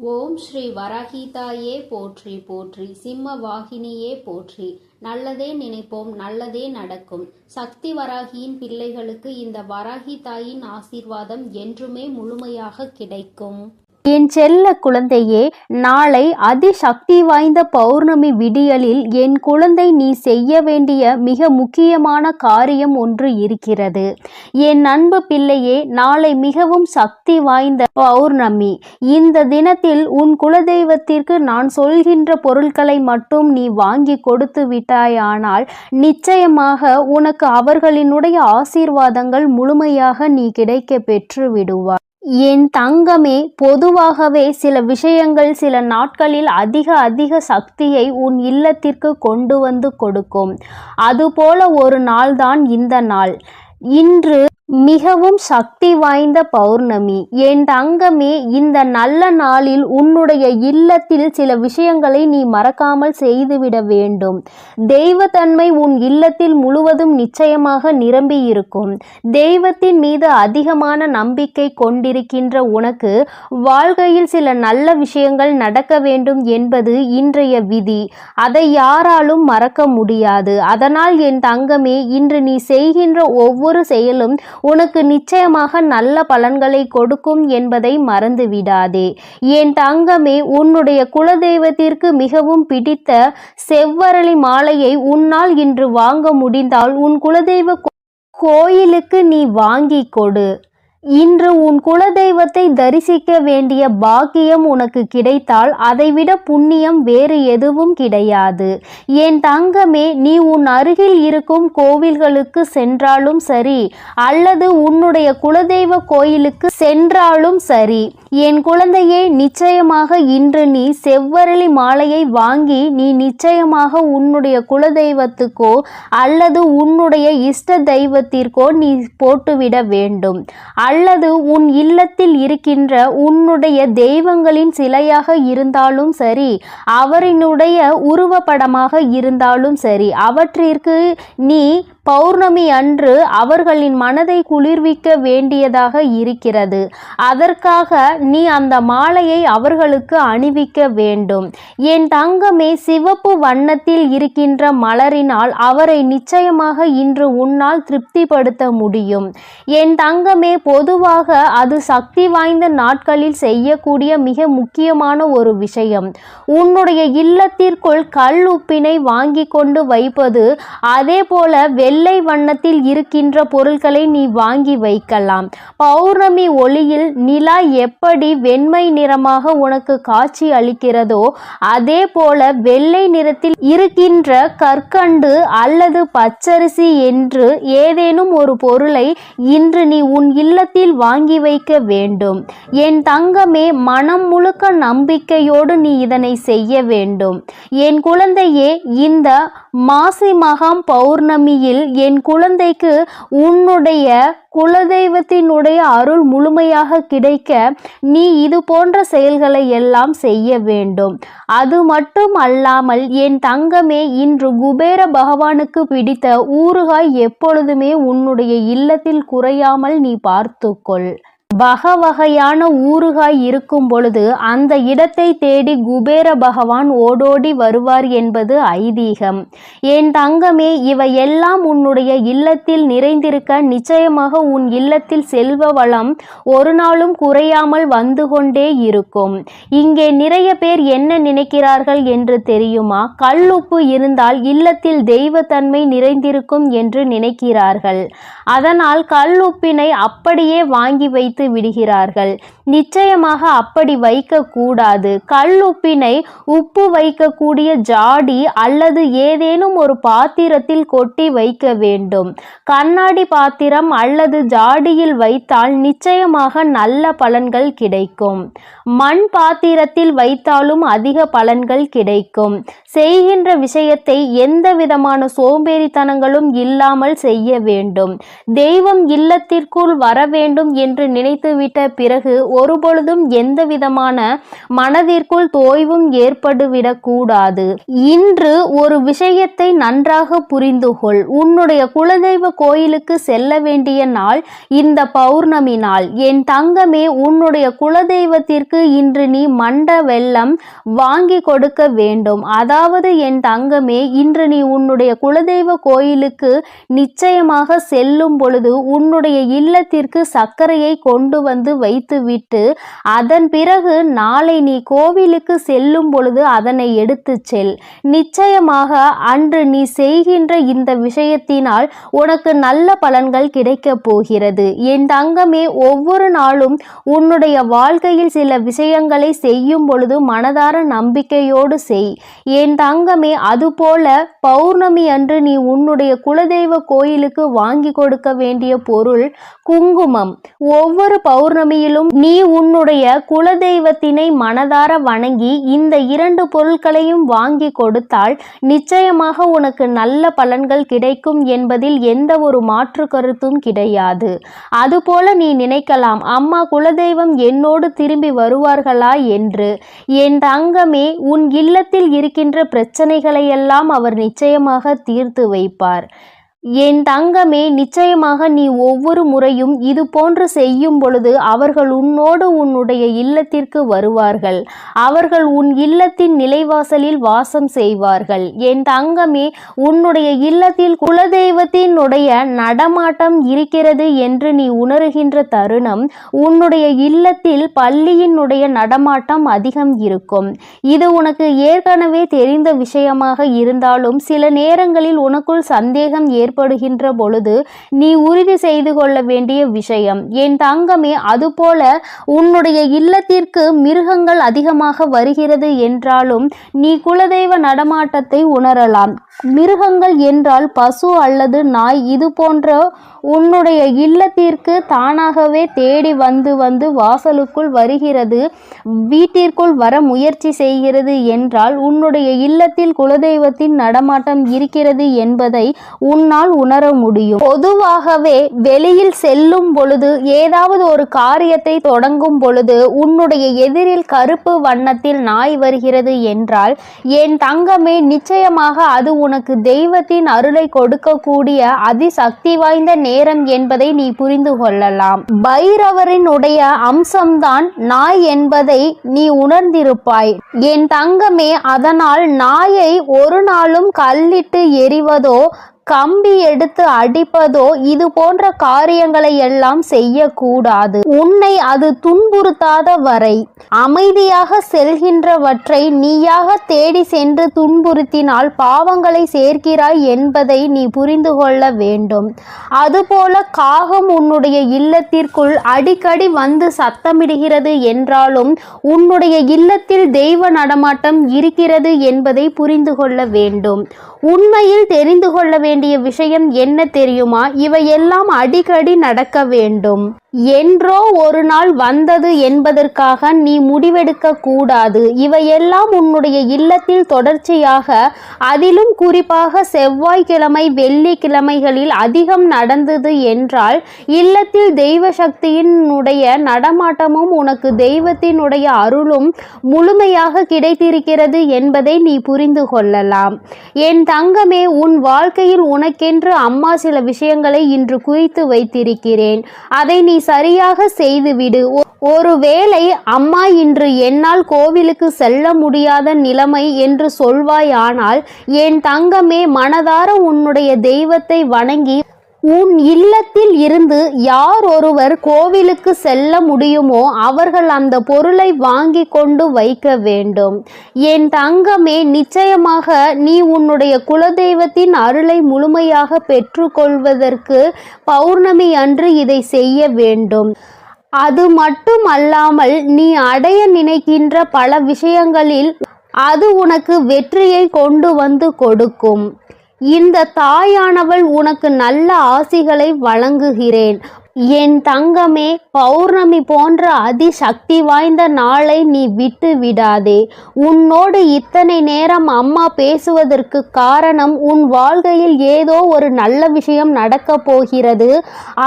ஓம் ஸ்ரீ வராகிதாயே போற்றி போற்றி, சிம்ம வாகினியே போற்றி. நல்லதே நினைப்போம், நல்லதே நடக்கும். சக்தி வராகியின் பிள்ளைகளுக்கு இந்த வராகி தாயின் ஆசீர்வாதம் என்றுமே முழுமையாக கிடைக்கும். என் செல்ல குழந்தையே, நாளை அதிசக்தி வாய்ந்த பௌர்ணமி விடியலில் என் குழந்தை நீ செய்ய வேண்டிய மிக முக்கியமான காரியம் ஒன்று இருக்கிறது. என் அன்பு பிள்ளையே, நாளை மிகவும் சக்தி வாய்ந்த பௌர்ணமி. இந்த தினத்தில் உன் குலதெய்வத்திற்கு நான் சொல்கின்ற பொருட்களை மட்டும் நீ வாங்கி கொடுத்து விட்டாயானால் நிச்சயமாக உனக்கு அவர்களினுடைய ஆசீர்வாதங்கள் முழுமையாக நீ கிடைக்க பெற்று விடுவாய். என் தங்கமே, பொதுவாகவே சில விஷயங்கள் சில நாட்களில் அதிக சக்தியை உன் இல்லத்திற்கு கொண்டு வந்து கொடுக்கும். அதுபோல ஒரு நாள்தான் இந்த நாள். இன்று மிகவும் சக்தி வாய்ந்த பௌர்ணமி. என் தங்கமே, இந்த நல்ல நாளில் உன்னுடைய இல்லத்தில் சில விஷயங்களை நீ மறக்காமல் செய்துவிட வேண்டும். தெய்வத்தன்மை உன் இல்லத்தில் முழுவதும் நிச்சயமாக நிரம்பி இருக்கும். தெய்வத்தின் மீது அதிகமான நம்பிக்கை கொண்டிருக்கின்ற உனக்கு வாழ்க்கையில் சில நல்ல விஷயங்கள் நடக்க வேண்டும் என்பது இன்றைய விதி. அதை யாராலும் மறக்க முடியாது. அதனால் என் தங்கமே, இன்று நீ செய்கின்ற ஒவ்வொரு செயலும் உனக்கு நிச்சயமாக நல்ல பலன்களை கொடுக்கும் என்பதை மறந்து விடாதே. என் தங்கமே, உன்னுடைய குலதெய்வத்திற்கு மிகவும் பிடித்த செவ்வரளி மாலையை உன்னால் இன்று வாங்க முடிந்தால் உன் குலதெய்வ கோயிலுக்கு நீ வாங்கி கொடு. இன்று உன் குலதெய்வத்தை தரிசிக்க வேண்டிய பாக்கியம் உனக்கு கிடைத்தால் அதைவிட புண்ணியம் வேறு எதுவும் கிடையாது. என் தங்கமே, நீ உன் அருகில் இருக்கும் கோவில்களுக்கு சென்றாலும் சரி, அல்லது உன்னுடைய குலதெய்வ கோயிலுக்கு சென்றாலும் சரி, என் குழந்தையே, நிச்சயமாக இன்று நீ செவ்வரளி மாலையை வாங்கி நீ நிச்சயமாக உன்னுடைய குலதெய்வத்துக்கோ அல்லது உன்னுடைய இஷ்ட தெய்வத்திற்கோ நீ போட்டுவிட வேண்டும். அல்லது உன் இல்லத்தில் இருக்கின்ற உன்னுடைய தெய்வங்களின் சிலையாக இருந்தாலும் சரி, அவரினுடைய உருவப்படமாக இருந்தாலும் சரி, அவற்றிற்கு நீ பௌர்ணமி அன்று அவர்களின் மனதை குளிர்விக்க வேண்டியதாக இருக்கிறது. அதற்காக நீ அந்த மாலையை அவர்களுக்கு அணிவிக்க வேண்டும். என் தங்கமே, சிவப்பு வண்ணத்தில் இருக்கின்ற மலரினால் அவரை நிச்சயமாக இன்று உன்னால் திருப்திப்படுத்த முடியும். என் தங்கமே, பொதுவாக அது சக்தி வாய்ந்த நாட்களில் செய்யக்கூடிய மிக முக்கியமான ஒரு விஷயம். உன்னுடைய இல்லத்திற்குள் கல் உப்பினை வாங்கி கொண்டு வைப்பது. அதே போல வெள்ளை வண்ணத்தில் இருக்கின்ற பொருட்களை நீ வாங்கி வைக்கலாம். பௌர்ணமி ஒளியில் நிலா எப்படி வெண்மை நிறமாக உனக்கு காட்சி அளிக்கிறதோ அதே போல வெள்ளை நிறத்தில் இருக்கின்ற கற்கண்டு அல்லது பச்சரிசி என்று ஏதேனும் ஒரு பொருளை இன்று நீ உன் இல்லத்தில் வாங்கி வைக்க வேண்டும். என் தங்கமே, மனம் முழுக்க நம்பிக்கையோடு நீ இதனை செய்ய வேண்டும். என் குழந்தையே, இந்த மாசி மகம் பௌர்ணமியில் என் குழந்தைக்கு உன்னுடைய குலதெய்வத்தினுடைய அருள் முழுமையாக கிடைக்க நீ இது போன்ற செயல்களை எல்லாம் செய்ய வேண்டும். அது மட்டும் அல்லாமல் என் தங்கமே, இன்று குபேர பகவானுக்கு பிடித்த ஊறுகாய் எப்பொழுதுமே உன்னுடைய இல்லத்தில் குறையாமல் நீ பார்த்துக்கொள். வகையான ஊறுகாய் இருக்கும் பொழுது அந்த இடத்தை தேடி குபேர பகவான் ஓடோடி வருவார் என்பது ஐதீகம். என் தங்கமே, இவையெல்லாம் உன்னுடைய இல்லத்தில் நிறைந்திருக்க நிச்சயமாக உன் இல்லத்தில் செல்வ வளம் ஒரு நாளும் குறையாமல் வந்து கொண்டே இருக்கும். இங்கே நிறைய பேர் என்ன நினைக்கிறார்கள் என்று தெரியுமா? கல்லுப்பு இருந்தால் இல்லத்தில் தெய்வத்தன்மை நிறைந்திருக்கும் என்று நினைக்கிறார்கள். அதனால் கல்லுப்பினை அப்படியே வாங்கி வைத்து விடுகிறார்கள். நிச்சயமாக அப்படி வைக்க கூடாது. கல் உப்பினை உப்பு வைக்கக்கூடிய ஜாடி அல்லது ஏதேனும் ஒரு பாத்திரத்தில் கொட்டி வைக்க வேண்டும். கண்ணாடி பாத்திரம் அல்லது ஜாடியில் வைத்தால் நிச்சயமாக நல்ல பலன்கள் கிடைக்கும். மண் பாத்திரத்தில் வைத்தாலும் அதிக பலன்கள் கிடைக்கும். செய்கின்ற விஷயத்தை எந்த விதமான சோம்பேறித்தனங்களும் இல்லாமல் செய்ய வேண்டும். தெய்வம் இல்லத்திற்குள் வர வேண்டும் என்று நினைத்துவிட்ட பிறகு ஒருபொழுதும் எந்த விதமான மனதிற்குள் தோய்வும் ஏற்பட்டுவிடக் கூடாது. இன்று ஒரு விஷயத்தை நன்றாக புரிந்து கொள். உன்னுடைய குலதெய்வ கோயிலுக்கு செல்ல வேண்டிய நாள் இந்த பௌர்ணமி நாள். என் தங்கமே, உன்னுடைய குலதெய்வத்திற்கு இன்று நீ மண்ட வெல்லம் வாங்கி கொடுக்க வேண்டும். அதாவது என் தங்கமே, இன்று நீ உன்னுடைய குலதெய்வ கோயிலுக்கு நிச்சயமாக செல்லும் பொழுது உன்னுடைய இல்லத்திற்கு சர்க்கரையை கொண்டு வந்து வைத்துவிட்டு அதன் பிறகு நாளை நீ கோவிலுக்கு செல்லும் பொழுது அதனை எடுத்து செல். நிச்சயமாக அன்று நீ செய்கின்ற இந்த விஷயத்தினால் உனக்கு நல்ல பலன்கள் கிடைக்கப் போகிறது. என் தங்கமே, ஒவ்வொரு நாளும் உன்னுடைய வாழ்க்கையில் சில விஷயங்களை செய்யும் பொழுது மனதார நம்பிக்கையோடு செய். என் தங்கமே, அதுபோல பௌர்ணமி அன்று நீ உன்னுடைய குலதெய்வ கோயிலுக்கு வாங்கி கொடுக்க வேண்டிய பொருள் குங்குமம். ஒவ்வொரு பௌர்ணமியிலும் நீ உன்னுடைய குலதெய்வத்தினை மனதார வணங்கி இந்த 2 பொருட்களையும் வாங்கி கொடுத்தால் நிச்சயமாக உனக்கு நல்ல பலன்கள் கிடைக்கும் என்பதில் எந்த ஒரு மாற்று கருத்தும் கிடையாது. அதுபோல நீ நினைக்கலாம், அம்மா குலதெய்வம் என்னோடு திரும்பி வருவார்களா என்று. என் தங்கமே, உன் இல்லத்தில் இருக்கின்ற பிரச்சனைகளையெல்லாம் அவர் நிச்சயமாக தீர்த்து வைப்பார். என் தங்கமே, நிச்சயமாக நீ ஒவ்வொரு முறையும் இது போன்று செய்யும் பொழுது அவர்கள் உன்னோடு உன்னுடைய இல்லத்திற்கு வருவார்கள். அவர்கள் உன் இல்லத்தின் நிலைவாசலில் வாசம் செய்வார்கள். என் தங்கமே, உன்னுடைய இல்லத்தில் குலதெய்வத்தினுடைய நடமாட்டம் இருக்கிறது என்று நீ உணர்கின்ற தருணம் உன்னுடைய இல்லத்தில் பள்ளியினுடைய நடமாட்டம் அதிகம் இருக்கும். இது உனக்கு ஏற்கனவே தெரிந்த விஷயமாக இருந்தாலும் சில நேரங்களில் உனக்குள் சந்தேகம் ஏற்படுகின்ற பொழுது நீ உறுதி செய்து கொள்ள வேண்டிய விஷயம். என் தங்கமே, அதுபோல உன்னுடைய இல்லத்திற்கு மிருகங்கள் அதிகமாக வருகிறது என்றாலும் நீ குலதெய்வ நடமாட்டத்தை உணரலாம். மிருகங்கள் என்றால் பசு அல்லது நாய் இது போன்ற உன்னுடைய இல்லத்திற்கு தானாகவே தேடி வந்து வாசலுக்குள் வருகிறது, வீட்டிற்குள் வர முயற்சி செய்கிறது என்றால் உன்னுடைய இல்லத்தில் குலதெய்வத்தின் நடமாட்டம் இருக்கிறது என்பதை உன்னால் உணர முடியும். பொதுவாகவே வெளியில் செல்லும் பொழுது ஏதாவது ஒரு காரியத்தை தொடங்கும் பொழுது உன்னுடைய எதிரில் கருப்பு வண்ணத்தில் நாய் வருகிறது என்றால் என் தங்கமே, நிச்சயமாக அது உனக்கு தெய்வத்தின் அருளை கொடுக்கக்கூடிய அதிசக்தி வாய்ந்த நேரம் என்பதை நீ புரிந்து கொள்ளலாம். பைரவரினுடைய அம்சம்தான் நாய் என்பதை நீ உணர்ந்திருப்பாய். என் தங்கமே, அதனால் நாயை ஒரு நாளும் கல்லிட்டு எறிவதோ கம்பி எடுத்து அடிப்பதோ இது போன்ற காரியங்களை எல்லாம் செய்யக்கூடாது. உன்னை அது துன்புறுத்தாத வரை அமைதியாக செல்கின்றவற்றை நீயாக தேடி சென்று துன்புறுத்தினால் பாவங்களை சேர்க்கிறாய் என்பதை நீ புரிந்து கொள்ள வேண்டும். அதுபோல காகம் உன்னுடைய இல்லத்திற்குள் அடிக்கடி வந்து சத்தமிடுகிறது என்றாலும் உன்னுடைய இல்லத்தில் தெய்வ நடமாட்டம் இருக்கிறது என்பதை புரிந்து கொள்ள வேண்டும். உண்மையில் தெரிந்து கொள்ள வேண்டிய விஷயம் என்ன தெரியுமா? இவையெல்லாம் அடிக்கடி நடக்க வேண்டும். என்றோ ஒரு நாள் வந்தது என்பதற்காக நீ முடிவெடுக்க கூடாது. இவையெல்லாம் உன்னுடைய இல்லத்தில் தொடர்ச்சியாக, அதிலும் குறிப்பாக செவ்வாய்க்கிழமை வெள்ளிக்கிழமைகளில் அதிகம் நடந்தது என்றால் இல்லத்தில் தெய்வ சக்தியினுடைய நடமாட்டமும் உனக்கு தெய்வத்தினுடைய அருளும் முழுமையாக கிடைத்திருக்கிறது என்பதை நீ புரிந்து கொள்ளலாம். என் தங்கமே, உன் வாழ்க்கையில் உனக்கென்று அம்மா சில விஷயங்களை இன்று குறித்து வைத்திருக்கிறேன். அதை நீ சரியாக செய்துவிடு. ஒருவேளை அம்மா இன்று என்னால் கோவிலுக்கு செல்ல முடியாத நிலைமை என்று சொல்வாயானால் என் தங்கமே, மனதார உன்னுடைய தெய்வத்தை வணங்கி உன் இல்லத்தில் இருந்து யார் ஒருவர் கோவிலுக்கு செல்ல முடியுமோ அவர்கள் அந்த பொருளை வாங்கி கொண்டு வைக்க வேண்டும். என் தங்கமே, நிச்சயமாக நீ உன்னுடைய குலதெய்வத்தின் அருளை முழுமையாக பெற்றுக்கொள்வதற்கு பௌர்ணமி அன்று இதை செய்ய வேண்டும். அது மட்டும் அல்லாமல் நீ அடைய நினைக்கின்ற பல விஷயங்களில் அது உனக்கு வெற்றியை கொண்டு வந்து கொடுக்கும். இந்த தாயானவள் உனக்கு நல்ல ஆசிகளை வழங்குகிறேன். என் தங்கமே, பௌர்ணமி போன்ற அதிசக்தி வாய்ந்த நாளை நீ விட்டு விடாதே. உன்னோடு இத்தனை நேரம் அம்மா பேசுவதற்கு காரணம், உன் வாழ்க்கையில் ஏதோ ஒரு நல்ல விஷயம் நடக்கப் போகிறது.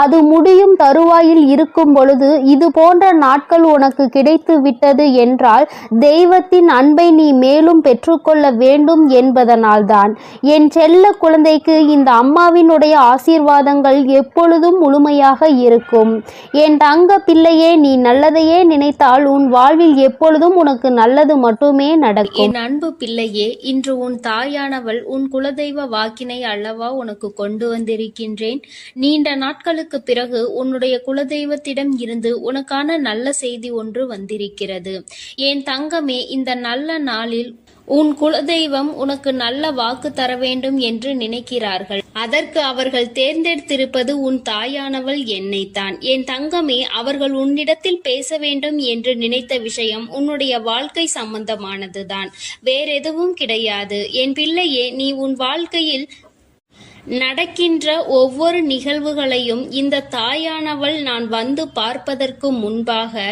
அது முடியும் தருவாயில் இருக்கும் பொழுது இது போன்ற நாட்கள் உனக்கு கிடைத்து விட்டது என்றால் தெய்வத்தின் அன்பை நீ மேலும் பெற்றுக்கொள்ள வேண்டும் என்பதனால்தான். என் செல்ல குழந்தைக்கு இந்த அம்மாவினுடைய ஆசீர்வாதங்கள் எப்பொழுதும் முழுமையாக இருக்கும். என் தங்க பிள்ளையே, நீ நல்லதையே நினைத்தால் உன் வாழ்வில் எப்பொழுதும் உனக்கு நல்லது மட்டுமே நடக்கும். என் அன்பு பிள்ளையே, இன்று உன் தாயானவள் உன் குலதெய்வ வாக்கினை அல்லவா உனக்கு கொண்டு வந்திருக்கின்றேன். நீண்ட நாட்களுக்கு பிறகு உன்னுடைய குலதெய்வத்திடம் இருந்து உனக்கான நல்ல செய்தி ஒன்று வந்திருக்கிறது. என் தங்கமே, இந்த நல்ல நாளில் உன் குலதெய்வம் உனக்கு நல்ல வாக்கு தர வேண்டும் என்று நினைக்கிறார்கள். அதற்கு அவர்கள் தேர்ந்தெடுத்திருப்பது உன் தாயானவள் என்னைத்தான். என் தங்கமே, அவர்கள் உன்னிடத்தில் பேச வேண்டும் என்று நினைத்த விஷயம் உன்னுடைய வாழ்க்கை சம்பந்தமானதுதான், வேறெதுவும் கிடையாது. என் பிள்ளையே, நீ உன் வாழ்க்கையில் நடக்கின்ற ஒவ்வொரு நிகழ்வுகளையும் இந்த தாயானவள் நான் வந்து பார்ப்பதற்கு முன்பாக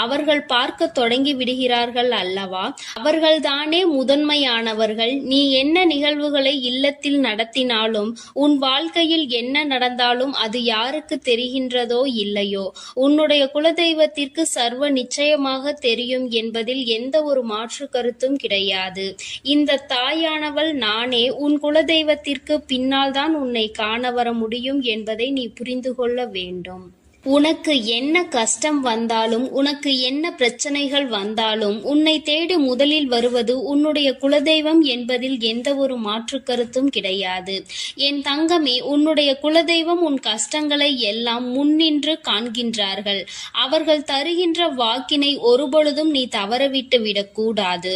அவர்கள் பார்க்க தொடங்கி விடுகிறார்கள் அல்லவா? அவர்கள்தானே முதன்மையானவர்கள். நீ என்ன நிகழ்வுகளை இல்லத்தில் நடத்தினாலும், உன் வாழ்க்கையில் என்ன நடந்தாலும் அது யாருக்கு தெரிகின்றதோ இல்லையோ, உன்னுடைய குலதெய்வத்திற்கு சர்வ நிச்சயமாக தெரியும் என்பதில் எந்த ஒரு மாற்று கருத்தும் கிடையாது. இந்த தாயானவள் நானே உன் குலதெய்வத்திற்கு பின்னால் தான் உன்னை காண வர முடியும் என்பதை நீ புரிந்து கொள்ள வேண்டும். உனக்கு என்ன கஷ்டம் வந்தாலும், உனக்கு என்ன பிரச்சனைகள் வந்தாலும், உன்னை தேடி முதலில் வருவது உன்னுடைய குலதெய்வம் என்பதில் எந்த ஒரு மாற்று கருத்தும் கிடையாது. என் தங்கமே, உன்னுடைய குலதெய்வம் உன் கஷ்டங்களை எல்லாம் முன்னின்று காண்கின்றார்கள். அவர்கள் தருகின்ற வாக்கினை ஒருபொழுதும் நீ தவறவிட்டு விடக்கூடாது.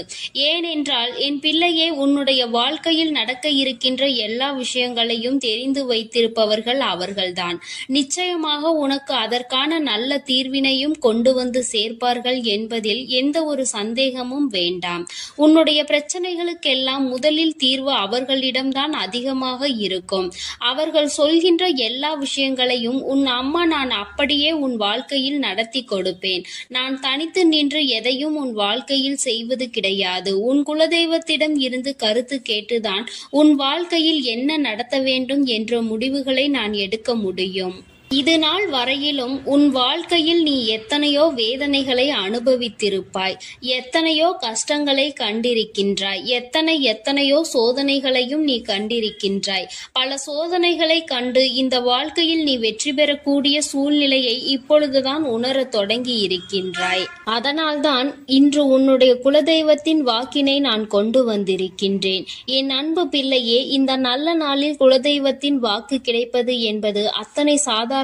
ஏனென்றால் என் பிள்ளையே, உன்னுடைய வாழ்க்கையில் நடக்க இருக்கின்ற எல்லா விஷயங்களையும் தெரிந்து வைத்திருப்பவர்கள் அவர்கள்தான். நிச்சயமாக உனக்கு அதற்கான நல்ல தீர்வினையும் கொண்டு வந்து சேர்ப்பார்கள் என்பதில் எந்த ஒரு சந்தேகமும் வேண்டாம். உன்னுடைய பிரச்சனைகளுக்கெல்லாம் முதலில் தீர்வு அவர்களிடம்தான் அதிகமாக இருக்கும். அவர்கள் சொல்கின்ற எல்லா விஷயங்களையும் உன் அம்மா நான் அப்படியே உன் வாழ்க்கையில் நடத்தி கொடுப்பேன். நான் தனித்து நின்று எதையும் உன் வாழ்க்கையில் செய்வது கிடையாது. உன் குலதெய்வத்திடம் இருந்து கருத்து கேட்டுதான் உன் வாழ்க்கையில் என்ன நடத்த வேண்டும் என்ற முடிவுகளை நான் எடுக்க முடியும். இது நாள் வரையிலும் உன் வாழ்க்கையில் நீ எத்தனையோ வேதனைகளை அனுபவித்திருப்பாய், எத்தனையோ கஷ்டங்களை கண்டிருக்கின்றாய், எத்தனையோ சோதனைகளையும் நீ கண்டிருக்கின்றாய். பல சோதனைகளை கண்டு இந்த வாழ்க்கையில் நீ வெற்றி பெறக்கூடிய சூழ்நிலையை இப்பொழுதுதான் உணரத் தொடங்கி இருக்கின்றாய். அதனால்தான் இன்று உன்னுடைய குலதெய்வத்தின் வாக்கினை நான் கொண்டு வந்திருக்கின்றேன். என் அன்பு பிள்ளையே, இந்த நல்ல நாளில் குலதெய்வத்தின் வாக்கு கிடைப்பது என்பது அத்தனை சாதாரண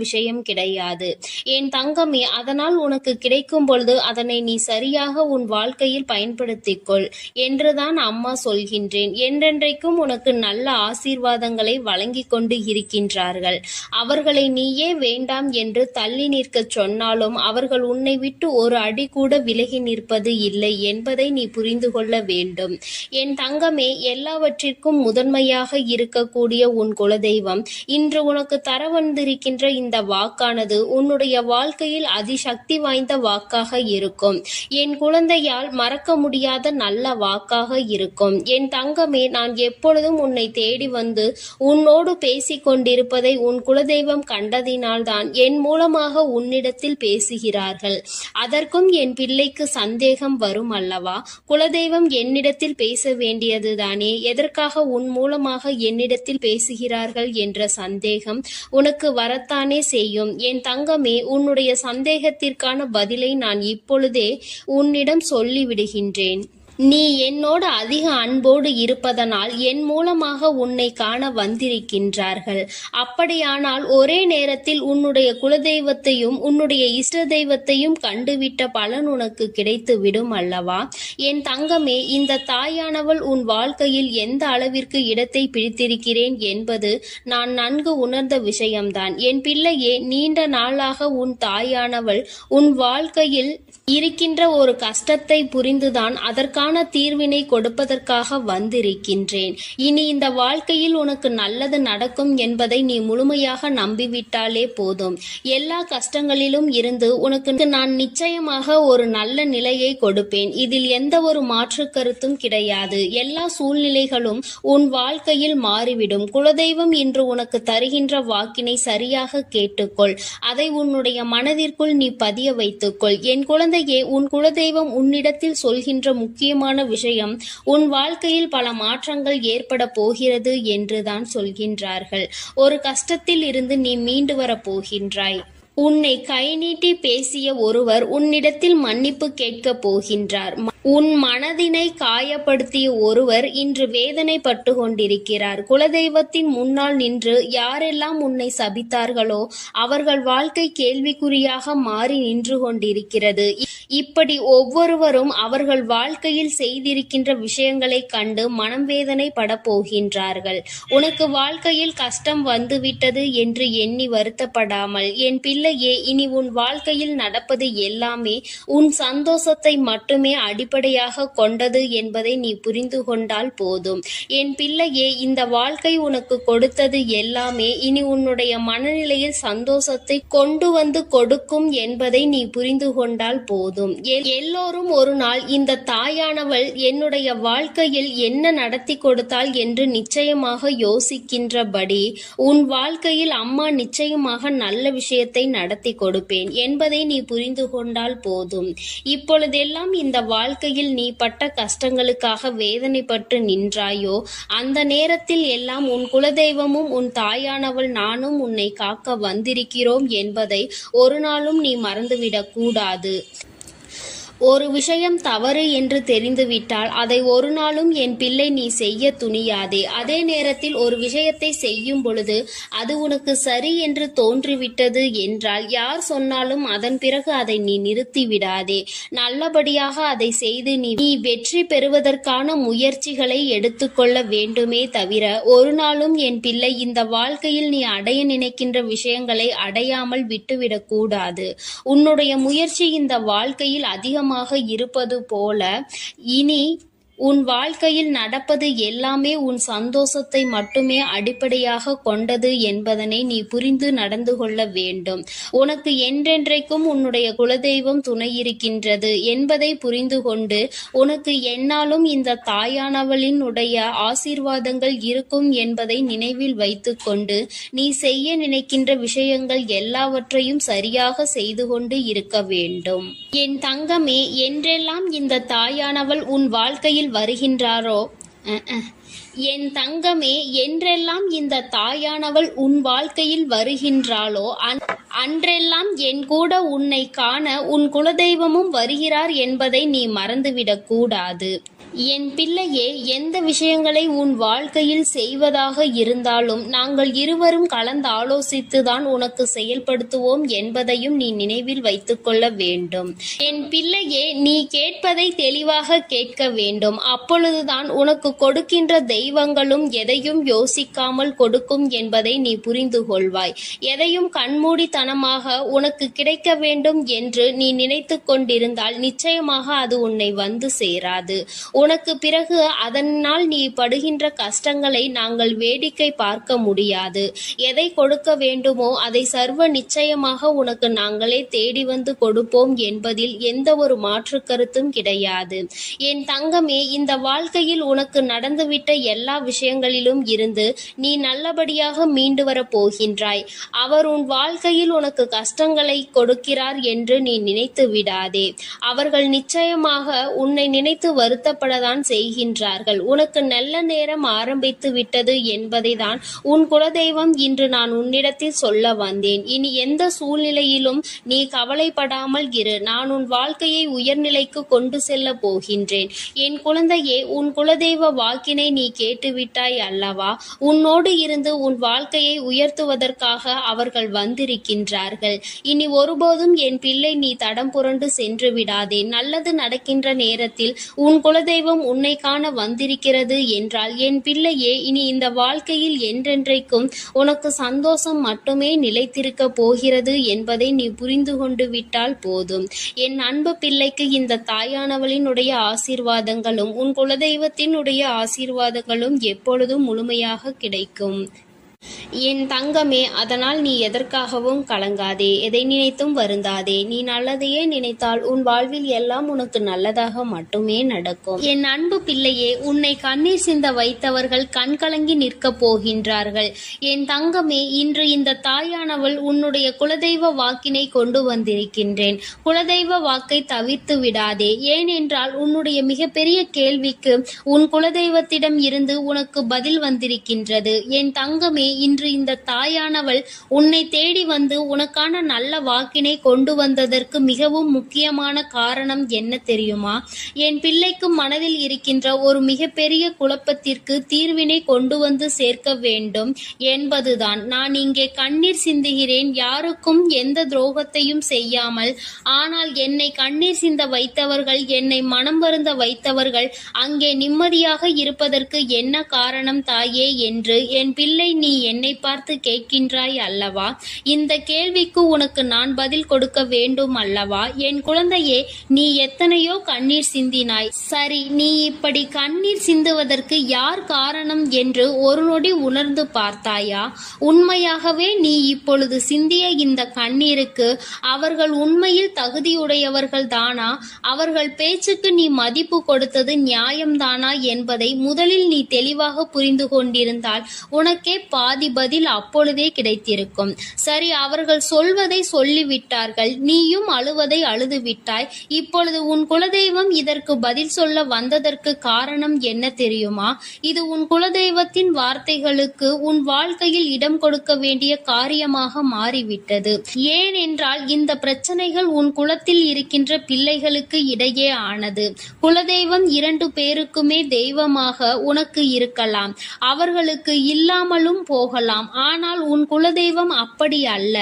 விஷயம் கிடையாது. என் தங்கமே, அதனால் உனக்கு கிடைக்கும் பொழுது அதனை நீ சரியாக உன் வாழ்க்கையில் பயன்படுத்திக் கொள் என்றுதான் அம்மா சொல்கின்றேன். என்றென்றைக்கும் உனக்கு நல்ல ஆசீர்வாதங்களை வழங்கி கொண்டு இருக்கின்றார்கள். அவர்களை நீயே வேண்டாம் என்று தள்ளி நிற்க சொன்னாலும் அவர்கள் உன்னை விட்டு ஒரு அடி கூட விலகி நிற்பது இல்லை என்பதை நீ புரிந்து கொள்ள வேண்டும். என் தங்கமே, எல்லாவற்றிற்கும் முதன்மையாக இருக்கக்கூடிய உன் குலதெய்வம் இன்று உனக்கு தர வந்திருக்கின்ற இந்த வாக்கானது உன்னுடைய வாழ்க்கையில் அதிசக்தி வாய்ந்த வாக்காக இருக்கும். என் குழந்தையால் மறக்க முடியாத நல்ல வாக்காக இருக்கும். என் தங்கமே, நான் எப்பொழுதும் உன்னை தேடி வந்து உன்னோடு பேசிக் கொண்டிருப்பதை உன் குலதெய்வம் கண்டதினால்தான் என் மூலமாக உன்னிடத்தில் பேசுகிறார்கள். அதற்கும் என் பிள்ளைக்கு சந்தேகம் வரும் அல்லவா? குலதெய்வம் என்னிடத்தில் பேச வேண்டியதுதானே, எதற்காக உன் மூலமாக என்னிடத்தில் பேசுகிறார்கள் என்ற சந்தேகம் உனக்கு வரத்தானே செய்யும். என் தங்கமே, உன்னுடைய சந்தேகத்திற்கான பதிலை நான் இப்பொழுதே உன்னிடம் சொல்லிவிடுகின்றேன். நீ என்னோடு அதிக அன்போடு இருப்பதனால் என் மூலமாக உன்னை காண வந்திருக்கின்றார்கள். அப்படியானால் ஒரே நேரத்தில் உன்னுடைய குலதெய்வத்தையும் உன்னுடைய இஷ்ட தெய்வத்தையும் கண்டுவிட்ட பலன் உனக்கு கிடைத்து விடும் அல்லவா? என் தங்கமே, இந்த தாயானவள் உன் வாழ்க்கையில் எந்த அளவிற்கு இடத்தை பிடித்திருக்கிறேன் என்பது நான் நன்கு உணர்ந்த விஷயம்தான். என் பிள்ளையே, நீண்ட நாளாக உன் தாயானவள் உன் வாழ்க்கையில் இருக்கின்ற ஒரு கஷ்டத்தை புரிந்துதான் அதற்கான சரியான தீர்வினை கொடுப்பதற்காக வந்திருக்கின்றேன். இனி இந்த வாழ்க்கையில் உனக்கு நல்லது நடக்கும் என்பதை நீ முழுமையாக நம்பிவிட்டாலே போதும். எல்லா கஷ்டங்களிலும் இருந்து உனக்கு நான் நிச்சயமாக ஒரு நல்ல நிலையை கொடுப்பேன். இதில் எந்த ஒரு மாற்று கருத்தும் கிடையாது. எல்லா சூழ்நிலைகளும் உன் வாழ்க்கையில் மாறிவிடும். குலதெய்வம் இன்று உனக்கு தருகின்ற வாக்கினை சரியாக கேட்டுக்கொள். அதை உன்னுடைய மனதிற்குள் நீ பதிய வைத்துக்கொள். என் குழந்தையே, உன் குலதெய்வம் உன்னிடத்தில் சொல்கின்ற முக்கியமான விஷயம், உன் வாழ்க்கையில் பல மாற்றங்கள் ஏற்பட போகிறது என்றுதான் சொல்கின்றார்கள். ஒரு கஷ்டத்தில் இருந்து நீ மீண்டு வரப் போகின்றாய். உன்னை கை நீட்டி பேசிய ஒருவர் உன்னிடத்தில் மன்னிப்பு கேட்கப் போகின்றார். உன் மனதினை காயப்படுத்திய ஒருவர் இன்று வேதனைப்பட்டு கொண்டிருக்கிறார். குலதெய்வத்தின் முன்னால் நின்று யாரெல்லாம் உன்னை சபித்தார்களோ அவர்கள் வாழ்க்கை கேள்விக்குறியாக மாறி நின்று கொண்டிருக்கிறது. இப்படி ஒவ்வொருவரும் அவர்கள் வாழ்க்கையில் செய்திருக்கின்ற விஷயங்களை கண்டு மனம் வேதனைப்பட போகின்றார்கள். உனக்கு வாழ்க்கையில் கஷ்டம் வந்துவிட்டது என்று எண்ணி வருத்தப்படாமல், என் பிள்ளையே, இனி உன் வாழ்க்கையில் நடப்பது எல்லாமே உன் சந்தோஷத்தை மட்டுமே அடிப்படையாக கொண்டது என்பதை நீ புரிந்து கொண்டால் போதும். என் பிள்ளையே, இந்த வாழ்க்கை உனக்கு கொடுத்தது எல்லாமே இனி உன்னுடைய மனநிலையில் சந்தோஷத்தை கொண்டு வந்து கொடுக்கும் என்பதை நீ புரிந்து கொண்டால் போதும். எல்லோரும் ஒரு நாள் இந்த தாயானவள் என்னுடைய வாழ்க்கையில் என்ன நடத்தி கொடுத்தாள் என்று நிச்சயமாக யோசிக்கின்றபடி உன் வாழ்க்கையில் அம்மா நிச்சயமாக நல்ல விஷயத்தை நடத்தி கொடுப்பேன் என்பதை நீ புரிந்து கொண்டால் போதும். இப்பொழுதெல்லாம் இந்த வாழ்க்கையில் நீ பட்ட கஷ்டங்களுக்காக வேதனைப்பட்டு நின்றாயோ, அந்த நேரத்தில் எல்லாம் உன் குலதெய்வமும் உன் தாயானவள் நானும் உன்னை காக்க வந்திருக்கிறோம் என்பதை ஒரு நாளும் நீ மறந்துவிடக் கூடாது. ஒரு விஷயம் தவறு என்று தெரிந்துவிட்டால் அதை ஒரு நாளும் என் பிள்ளை நீ செய்ய துணியாதே. அதே நேரத்தில் ஒரு விஷயத்தை செய்யும் பொழுது அது உனக்கு சரி என்று தோன்றிவிட்டது என்றால் யார் சொன்னாலும் அதன் பிறகு அதை நீ நிறுத்தி விடாதே. நல்லபடியாக அதை செய்து நீ வெற்றி பெறுவதற்கான முயற்சிகளை எடுத்துக்கொள்ள வேண்டுமே தவிர ஒரு நாளும் என் பிள்ளை இந்த வாழ்க்கையில் நீ அடைய நினைக்கின்ற விஷயங்களை அடையாமல் விட்டுவிடக் கூடாது. உன்னுடைய முயற்சி இந்த வாழ்க்கையில் அதிகமாக இருப்பது போல இனி உன் வாழ்க்கையில் நடப்பது எல்லாமே உன் சந்தோஷத்தை மட்டுமே அடிப்படையாக கொண்டது என்பதனை நீ புரிந்து நடந்து கொள்ள வேண்டும். உனக்கு என்றென்றைக்கும் உன்னுடைய குலதெய்வம் துணை இருக்கின்றது என்பதை புரிந்து கொண்டு உனக்கு எந்நாளும் இந்த தாயானவளினுடைய ஆசீர்வாதங்கள் இருக்கும் என்பதை நினைவில் வைத்துக்கொண்டு நீ செய்ய நினைக்கின்ற விஷயங்கள் எல்லாவற்றையும் சரியாக செய்து கொண்டு இருக்க வேண்டும். என் தங்கமே, என்றெல்லாம் இந்த தாயானவள் உன் வாழ்க்கையில் வருகின்றாரோ என் தங்கமே, என்றெல்லாம் இந்த தாயானவள் உன் வாழ்க்கையில் வருகின்றாளோ அன்றெல்லாம் என் கூட உன்னை காண உன் குலதெய்வமும் வருகிறார் என்பதை நீ மறந்துவிடக் கூடாது. என் பிள்ளையே, எந்த விஷயங்களை உன் வாழ்க்கையில் செய்வதாக இருந்தாலும் நாங்கள் இருவரும் கலந்து ஆலோசித்துதான் உனக்கு செயல்படுத்துவோம் என்பதையும் நீ நினைவில் வைத்துக்கொள்ள வேண்டும். என் பிள்ளையே, நீ கேட்பதை தெளிவாக கேட்க வேண்டும். அப்பொழுதுதான் உனக்கு கொடுக்கின்ற தெய்வங்களும் எதையும் யோசிக்காமல் கொடுக்கும் என்பதை நீ புரிந்து கொள்வாய். எதையும் கண்மூடித்தனமாக உனக்கு கிடைக்க வேண்டும் என்று நீ நினைத்து கொண்டிருந்தால் நிச்சயமாக அது உன்னை வந்து சேராது. உனக்கு பிறகு அதனால் நீ படுகின்ற கஷ்டங்களை நாங்கள் வேடிக்கை பார்க்க முடியாது. எதை கொடுக்க வேண்டுமோ அதை சர்வ நிச்சயமாக உனக்கு நாங்களே தேடி வந்து கொடுப்போம் என்பதில் எந்த ஒரு மாற்று கருத்தும் கிடையாது. என் தங்கமே, இந்த வாழ்க்கையில் உனக்கு நடந்துவிட்ட எல்லா விஷயங்களிலும் இருந்து நீ நல்லபடியாக மீண்டு வரப் போகின்றாய். அவர் உன் வாழ்க்கையில் உனக்கு கஷ்டங்களை கொடுக்கிறார் என்று நீ நினைத்து விடாதே. அவர்கள் நிச்சயமாக உன்னை நினைத்து வருத்தப்படதான் செய்கின்றார்கள். உனக்கு நல்ல நேரம் ஆரம்பித்து விட்டது என்பதை தான் உன் குலதெய்வம் இன்று நான் உன்னிடத்தில் சொல்ல வந்தேன். இனி எந்த சூழ்நிலையிலும் நீ கவலைப்படாமல் இரு. நான் உன் வாழ்க்கையை உயர்நிலைக்கு கொண்டு செல்ல போகின்றேன். என் குழந்தையே, உன் குலதெய்வ வாக்கினை நீ கேட்டுவிட்டாய் அல்லவா? உன்னோடு இருந்து உன் வாழ்க்கையை உயர்த்துவதற்காக அவர்கள் வந்திருக்கின்றார்கள். இனி ஒருபோதும் என் பிள்ளை நீ தடம் புரண்டு சென்று விடாதே. நல்லது நடக்கின்ற நேரத்தில் உன் குலதெய்வ குலதெய்வம் உன்னை காண வந்திருக்கிறது என்றால் என் பிள்ளையே, இனி இந்த வாழ்க்கையில் என்றென்றைக்கும் உனக்கு சந்தோஷம் மட்டுமே நிலைத்திருக்க போகிறது என்பதை நீ புரிந்து கொண்டு விட்டால் போதும். என் அன்பு பிள்ளைக்கு இந்த தாயானவளினுடைய ஆசீர்வாதங்களும் உன் குலதெய்வத்தினுடைய ஆசீர்வாதங்களும் எப்பொழுதும் முழுமையாக கிடைக்கும். என் தங்கமே, அதனால் நீ எதற்காகவும் கலங்காதே, எதை நினைத்தும் வருந்தாதே. நீ நல்லதையே நினைத்தால் உன் வாழ்வில் எல்லாம் உனக்கு நல்லதாக மட்டுமே நடக்கும். என் அன்பு பிள்ளையே, உன்னை கண்ணீர் சிந்த வைத்தவர்கள் கண்கலங்கி நிற்கப் போகின்றார்கள். என் தங்கமே, இன்று இந்த தாயானவள் உன்னுடைய குலதெய்வ வாக்கினை கொண்டு வந்திருக்கின்றேன். குலதெய்வ வாக்கை தவிர்த்து விடாதே. ஏனென்றால் உன்னுடைய மிகப்பெரிய கேள்விக்கு உன் குலதெய்வத்திடம் இருந்து உனக்கு பதில் வந்திருக்கின்றது. என் தங்கமே, இன்று இந்த தாயானவள் உன்னை தேடி வந்து உனக்கான நல்ல வாக்கினை கொண்டு வந்ததற்கு மிகவும் முக்கியமான காரணம் என்ன தெரியுமா? என் பிள்ளைக்கு மனதில் இருக்கின்ற ஒரு மிகப்பெரிய குழப்பத்திற்கு தீர்வினை கொண்டு வந்து சேர்க்க வேண்டும் என்பதுதான். நான் இங்கே கண்ணீர் சிந்துகிறேன், யாருக்கும் எந்த துரோகத்தையும் செய்யாமல். ஆனால் என்னை கண்ணீர் சிந்த வைத்தவர்கள், என்னை மனம் வருந்த வைத்தவர்கள் அங்கே நிம்மதியாக இருப்பதற்கு என்ன காரணம் தாயே என்று என் பிள்ளை நீ என்னை பார்த்து கேட்கின்றாய் அல்லவா? இந்த கேள்விக்கு உனக்கு நான் பதில் கொடுக்க வேண்டும் அல்லவா? என் குழந்தையே, நீ எத்தனையோ கண்ணீர் சிந்தினாய். சரி, நீ இப்படி கண்ணீர் சிந்துவதற்கு யார் காரணம் என்று ஒரு நொடி உணர்ந்து பார்த்தாயா? உண்மையாகவே நீ இப்பொழுது சிந்திய இந்த கண்ணீருக்கு அவர்கள் உண்மையில் தகுதியுடையவர்கள் தானா? அவர்கள் பேச்சுக்கு நீ மதிப்பு கொடுத்தது நியாயம்தானா என்பதை முதலில் நீ தெளிவாக புரிந்து கொண்டிருந்தால் உனக்கே பாதி பதில் அப்பொழுதே கிடைத்திருக்கும். சரி, அவர்கள் சொல்வதை சொல்லிவிட்டார்கள், நீயும் அழுவதை அழுது விட்டாய். இப்பொழுது உன் குலதெய்வம் இதற்கு பதில் சொல்ல வந்ததற்கு காரணம் என்ன தெரியுமா? இது உன் குலதெய்வத்தின் வார்த்தைகளுக்கு உன் வாழ்க்கையில் இடம் கொடுக்க வேண்டிய காரியமாக மாறிவிட்டது. ஏனென்றால் இந்த பிரச்சனைகள் உன் குலத்தில் இருக்கின்ற பிள்ளைகளுக்கு இடையே ஆனது. குலதெய்வம் 2 பேருக்குமே தெய்வமாக உனக்கு இருக்கலாம், அவர்களுக்கு இல்லாமலும் போகலாம். ஆனால் உன் குலதெய்வம் அப்படி அல்ல.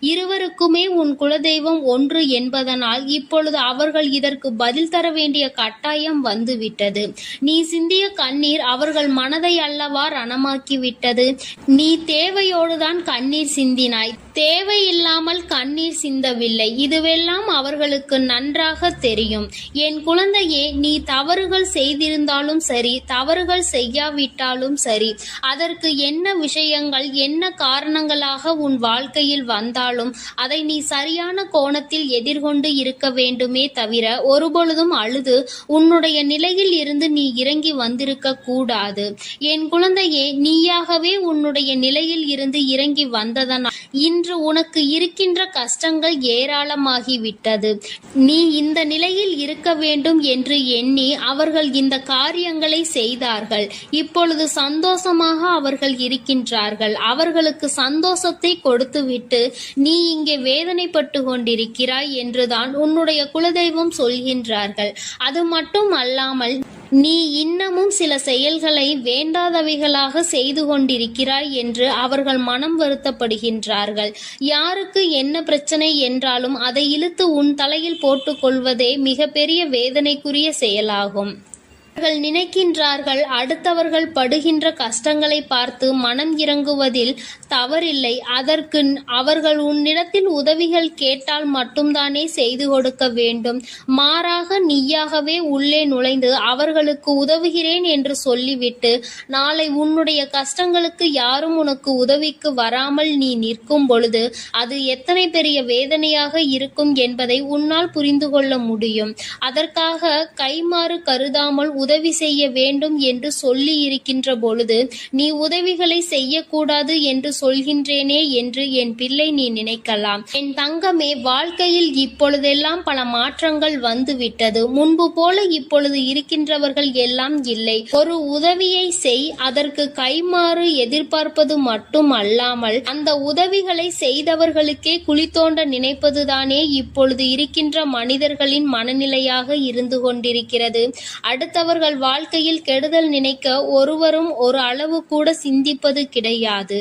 இருவருக்குமே உன் குலதெய்வம் ஒன்று என்பதனால் இப்பொழுது அவர்கள் இதற்கு பதில் தர வேண்டிய கட்டாயம் வந்துவிட்டது. நீ சிந்திய கண்ணீர் அவர்கள் மனதை அல்லவா ரணமாக்கிவிட்டது. நீ தேவையோடுதான் கண்ணீர் சிந்தினாய், தேவையில்லாமல் கண்ணீர் சிந்தவில்லை. இதுவெல்லாம் அவர்களுக்கு நன்றாக தெரியும். என் குழந்தையே, நீ தவறுகள் செய்திருந்தாலும் சரி, தவறுகள் செய்யாவிட்டாலும் சரி, அதற்கு என்ன விஷயங்கள் என்ன காரணங்களாக உன் வாழ்க்கையில் வந்தாலும் அதை நீ சரியான கோணத்தில் எதிர்கொண்டு இருக்க வேண்டுமே தவிர ஒருபொழுதும் அழுது உன்னுடைய நிலையில் இருந்து நீ இறங்கி வந்திருக்க கூடாது. என் குழந்தையே, நீயாகவே உன்னுடைய நிலையில் இருந்து இறங்கி வந்ததனால் இன்று உனக்கு இருக்கின்ற கஷ்டங்கள் ஏராளமாகிவிட்டது. நீ இந்த நிலையில் இருக்க வேண்டும் என்று எண்ணி அவர்கள் இந்த காரியங்களை செய்தார்கள். இப்பொழுது சந்தோஷமாக அவர்கள் இருக்கின்றார்கள். அவர்களுக்கு சந்தோஷத்தை கொடுத்துவிட்டு நீ இங்கே வேதனைப்பட்டு கொண்டிருக்கிறாய் என்றுதான் உன்னுடைய குலதெய்வம் சொல்கின்றார்கள். அது மட்டும் அல்லாமல் நீ இன்னமும் சில செயல்களை வேண்டாதவைகளாக செய்து கொண்டிருக்கிறாய் என்று அவர்கள் மனம் வருத்தப்படுகின்றார்கள். யாருக்கு என்ன பிரச்சனை என்றாலும் அதை இழுத்து உன் தலையில் போட்டுக்கொள்வதே மிகப்பெரிய வேதனைக்குரிய செயலாகும். அவர்கள் நினைக்கின்றார்கள் அடுத்தவர்கள் படுகின்ற கஷ்டங்களை பார்த்து மனம் இறங்குவதில் தவறில்லை. அதற்கு அவர்கள் உன்னிடத்தில் உதவிகள் கேட்டால் மட்டும்தானே செய்து கொடுக்க வேண்டும். மாறாக நீயாகவே உள்ளே நுழைந்து அவர்களுக்கு உதவுகிறேன் என்று சொல்லிவிட்டு நாளை உன்னுடைய கஷ்டங்களுக்கு யாரும் உனக்கு உதவிக்கு வராமல் நீ நிற்கும் பொழுது அது எத்தனை பெரிய வேதனையாக இருக்கும் என்பதை உன்னால் புரிந்து கொள்ள முடியும். அதற்காக கைமாறு கருதாமல் உதவி செய்ய வேண்டும் என்று சொல்லி இருக்கின்ற பொழுது நீ உதவிகளை செய்யக்கூடாது என்று சொல்கின்றேனே என்று என் பிள்ளை நீ நினைக்கலாம். என் தங்கமே, வாழ்க்கையில் இப்பொழுதெல்லாம் பல மாற்றங்கள் வந்துவிட்டது. முன்பு போல இப்பொழுது இருக்கின்றவர்கள் எல்லாம் இல்லை. ஒரு உதவியை செய், அதற்கு கைமாறு எதிர்பார்ப்பது மட்டும் அல்லாமல் அந்த உதவிகளை செய்தவர்களுக்கே குழி தோண்ட நினைப்பதுதானே இப்பொழுது இருக்கின்ற மனிதர்களின் மனநிலையாக இருந்து கொண்டிருக்கிறது. அடுத்தவர்கள் வாழ்க்கையில் கெடுதல் நினைக்க ஒருவரும் ஒரு அளவு கூட சிந்திப்பது கிடையாது.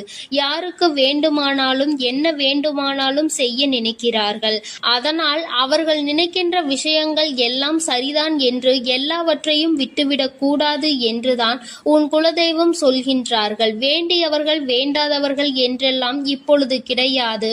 யாருக்கு வேண்டுமானாலும் என்ன வேண்டுமானாலும் செய்ய நினைக்கிறார்கள். அதனால் அவர்கள் நினைக்கின்ற விஷயங்கள் எல்லாம் சரிதான் என்று எல்லாவற்றையும் விட்டுவிடக் கூடாது என்றுதான் உன் குலதெய்வம் சொல்கின்றார்கள். வேண்டியவர்கள் வேண்டாதவர்கள் என்றெல்லாம் இப்பொழுது கிடையாது.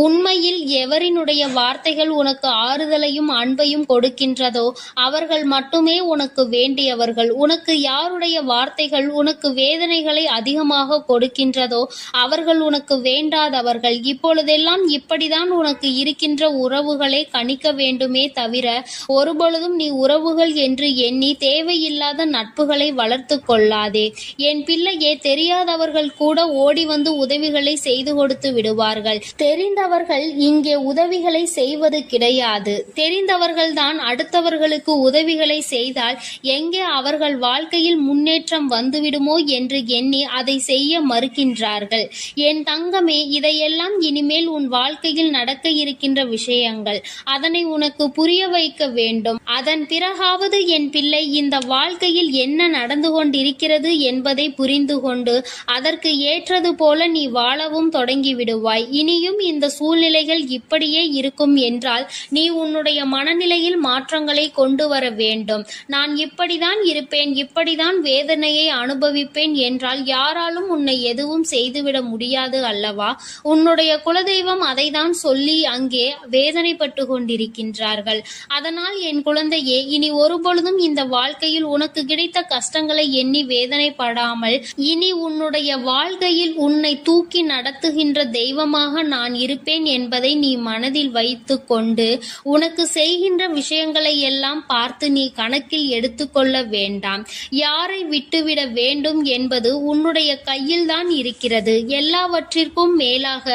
உண்மையில் எவரினுடைய வார்த்தைகள் உனக்கு ஆறுதலையும் அன்பையும் கொடுக்கின்றதோ அவர்கள் மட்டுமே உனக்கு வேண்டியவர்கள். உனக்கு யாருடைய வார்த்தைகள் உனக்கு வேதனைகளை அதிகமாக கொடுக்கின்றதோ அவர்கள் உனக்கு வேண்டாதவர்கள். இப்பொழுதெல்லாம் இப்படிதான் உனக்கு இருக்கின்ற உறவுகளை கணிக்க வேண்டுமே தவிர ஒருபொழுதும் நீ உறவுகள் என்று எண்ணி தேவையில்லாத நட்புகளை வளர்த்து கொள்ளாதே. என் பிள்ளையே, தெரியாதவர்கள் கூட ஓடி வந்து உதவிகளை செய்து கொடுத்து விடுவார்கள். தெரிந்தவர்கள் இங்கே உதவிகளை செய்வது கிடையாது. தெரிந்தவர்கள்தான் அடுத்தவர்களுக்கு உதவிகளை செய்தால் எங்கே அவர்கள் வாழ்க்கையில் முன்னேற்றம் வந்துவிடுமோ என்று எண்ணி அதை செய்ய மறுக்கின்றார்கள். என் தங்கமே, இதையெல்லாம் இனிமேல் உன் வாழ்க்கையில் நடக்க இருக்கின்ற விஷயங்கள். அதனை உனக்கு புரிய வைக்க வேண்டும். அதன் பிறகாவது என் பிள்ளை இந்த வாழ்க்கையில் என்ன நடந்து கொண்டிருக்கிறது என்பதை புரிந்து கொண்டு அதற்கு ஏற்றது போல நீ வாழவும் தொடங்கி விடுவாய். இனியும் இந்த சூழ்நிலைகள் இப்படியே இருக்கும் என்றால் நீ உன்னுடைய மனநிலையில் மாற்றங்களை கொண்டு வர வேண்டும். நான் இப்படிதான் இருப்பேன், இப்படிதான் வேதனையை அனுபவிப்பேன் என்றால் யாராலும் உன்னை எதுவும் செய்துவிட முடியாது அல்லவா? உன்னுடைய குலதெய்வம் அதை தான் சொல்லி அங்கே வேதனைப்பட்டு கொண்டிருக்கின்றார்கள். அதனால் என் குழந்தையே, இனி ஒருபொழுதும் இந்த வாழ்க்கையில் உனக்கு கிடைத்த கஷ்டங்களை எண்ணி வேதனைப்படாமல் இனி உன்னுடைய வாழ்க்கையில் உன்னை தூக்கி நடத்துகின்ற தெய்வமாக நான் இருப்பேன் என்பதை நீ மனதில் வைத்து கொண்டு உனக்கு செய்கின்ற விஷயங்களை எல்லாம் பார்த்து நீ கணக்கில் எடுத்துக்கொள்ள வேண்டாம். யாரை விட்டுவிட வேண்டும் என்பது உன்னுடைய கையில் தான் இருக்கிறது. எல்லாவற்றிற்கும் மேலாக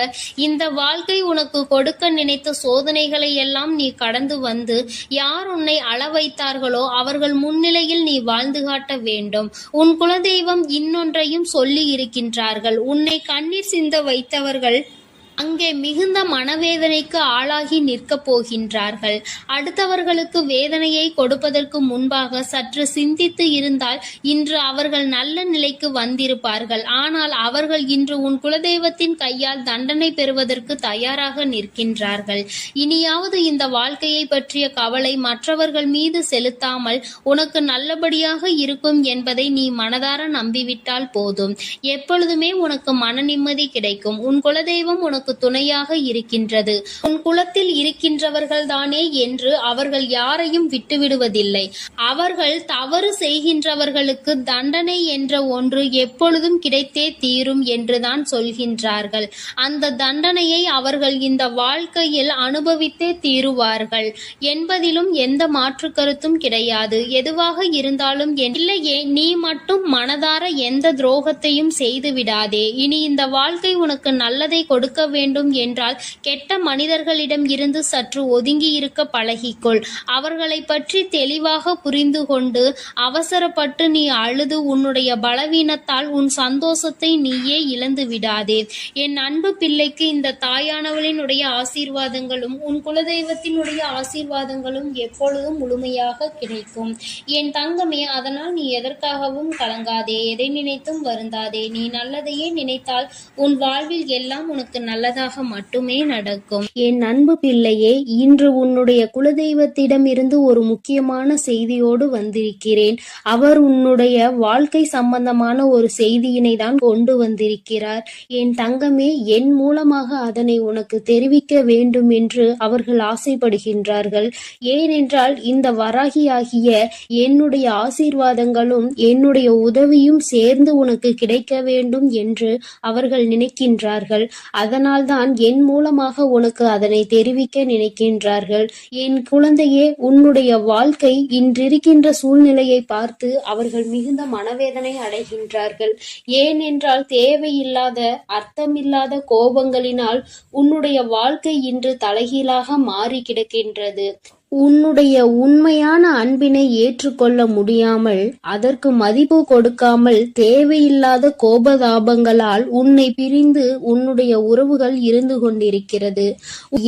இந்த வாழ்க்கை உனக்கு கொடுக்க நினைத்த சோதனைகளை எல்லாம் நீ கடந்து வந்து யார் உன்னை அள வைத்தார்களோ அவர்கள் முன்னிலையில் நீ வாழ்ந்து காட்ட வேண்டும். உன் குலதெய்வம் இன்னொன்றையும் சொல்லி இருக்கின்றார்கள். உன்னை கண்ணீர் சிந்த வைத்தவர்கள் அங்கே மிகுந்த மனவேதனைக்கு ஆளாகி நிற்கப் போகின்றார்கள். அடுத்தவர்களுக்கு வேதனையை கொடுப்பதற்கு முன்பாக சற்று சிந்தித்து இருந்தால் இன்று அவர்கள் நல்ல நிலைக்கு வந்திருப்பார்கள். ஆனால் அவர்கள் இன்று உன் குலதெய்வத்தின் கையால் தண்டனை பெறுவதற்கு தயாராக நிற்கின்றார்கள். இனியாவது இந்த வாழ்க்கையை பற்றிய கவலை மற்றவர்கள் மீது செலுத்தாமல் உனக்கு நல்லபடியாக இருக்கும் என்பதை நீ மனதார நம்பிவிட்டால் போதும். எப்பொழுதுமே உனக்கு மன நிம்மதி கிடைக்கும். உன் குலதெய்வம் உனக்கு துணையாக இருக்கின்றது. உன் குலத்தில் இருக்கின்றவர்கள் தானே என்று அவர்கள் யாரையும் விட்டுவிடுவதில்லை. அவர்கள் தவறு செய்கின்றவர்களுக்கு தண்டனை என்ற ஒன்று எப்பொழுதும் கிடைத்தே தீரும் என்றுதான் சொல்கின்றார்கள். அந்த தண்டனையை அவர்கள் இந்த வாழ்க்கையில் அனுபவித்தே தீருவார்கள் என்பதிலும் எந்த மாற்று கருத்தும் கிடையாது. எதுவாக இருந்தாலும் இல்லையே, நீ மட்டும் மனதார எந்த துரோகத்தையும் செய்து விடாதே. இனி இந்த வாழ்க்கை உனக்கு நல்லதை கொடுக்க வேண்டும் என்றால் கெட்ட மனிதர்களிடம் இருந்து சற்று ஒதுங்கி இருக்க பழகிக்கொள். அவர்களை பற்றி தெளிவாக புரிந்து கொண்டு அவசரப்பட்டு நீ அழுது உன்னுடைய பலவீனத்தால் உன் சந்தோஷத்தை நீயே இழந்து விடாதே. என் அன்பு பிள்ளைக்கு இந்த தாயானவளினுடைய ஆசீர்வாதங்களும் உன் குலதெய்வத்தினுடைய ஆசீர்வாதங்களும் எப்பொழுதும் முழுமையாக கிடைக்கும். என் தங்கமே, அதனால் நீ எதற்காகவும் கலங்காதே, எதை நினைத்தும் வருந்தாதே. நீ நல்லதையே நினைத்தால் உன் வாழ்வில் எல்லாம் உனக்கு நல்லதாக மட்டுமே நடக்கும். என் அன்பு பிள்ளையே, இன்று உன்னுடைய குலதெய்வத்திடம் இருந்து ஒரு முக்கியமான செய்தியோடு வந்திருக்கிறேன். அவர் உன்னுடைய வாழ்க்கை சம்பந்தமான ஒரு செய்தியினை தான் கொண்டு வந்திருக்கிறார். என் தங்கமே, என் மூலமாக அதனை உனக்கு தெரிவிக்க வேண்டும் என்று அவர்கள் ஆசைப்படுகின்றார்கள். ஏனென்றால் இந்த வராகியாகிய என்னுடைய ஆசீர்வாதங்களும் என்னுடைய உதவியும் சேர்ந்து உனக்கு கிடைக்க வேண்டும் என்று அவர்கள் நினைக்கின்றார்கள். அதனால்தான் என் மூலமாக உனக்கு அதனை தெரிவிக்க நினைக்கின்றார்கள். என் குழந்தையே, உன்னுடைய வாழ்க்கை இன்றிருக்கின்ற சூழ்நிலையை பார்த்து அவர்கள் மிகுந்த மனவேதனை அடைகின்றார்கள். ஏனென்றால் தேவையில்லாத அர்த்தமில்லாத கோபங்களினால் உன்னுடைய வாழ்க்கை இன்று தலைகீழாக மாறி கிடக்கின்றது. உன்னுடைய உண்மையான அன்பினை ஏற்றுக்கொள்ள முடியாமல், அதற்கு மதிப்பு கொடுக்காமல், தேவையில்லாத கோபதாபங்களால் உன்னை பிரிந்து உன்னுடைய உறவுகள் இருந்து கொண்டிருக்கிறது.